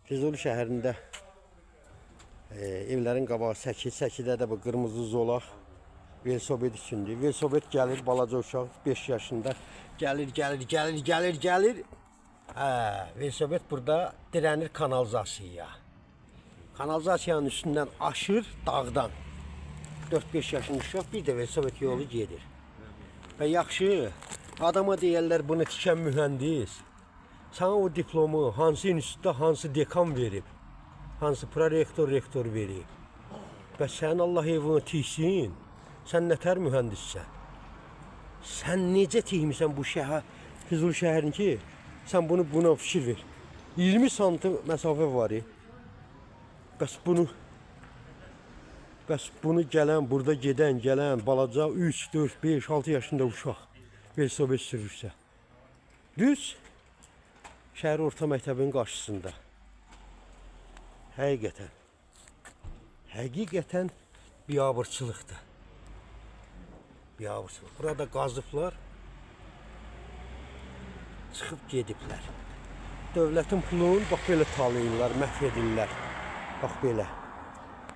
Füzuli şəhərində evlərin qabağı səki, səkidə də bu qırmızı zolaq velosiped üçündür. Velosiped gəlir, balaca uşaq 5 yaşında gəlir. Velosiped burada dirənir kanalizasiyaya. Kanalizasiyanın üstündən aşır dağdan. 4-5 yaşında uşaq bir də velosiped yolu gedir. Və yaxşı, adama deyərlər bunu tikən mühəndis. Sana o diplomu hansı institutda, hansı dekan verib, hansı prorektor, rektor verib. Və sən Allah evini tiksin, sən nətər mühəndissən? Sən necə tikmisən bu şəhər, Füzuli şəhərin ki, sən buna fikir ver. 20 santı məsafə var. Bəs bunu gələn, burada gələn balaca 3, 4, 5, 6 yaşında uşaq velosiped sürürsə. Düz şəhər orta məktəbinin qarşısında. Həqiqətən biabırçılıqdır. Burada qazıblar, çıxıb gediblər. Dövlətin pulunu bax belə talayırlar, məhv edirlər. Bax belə.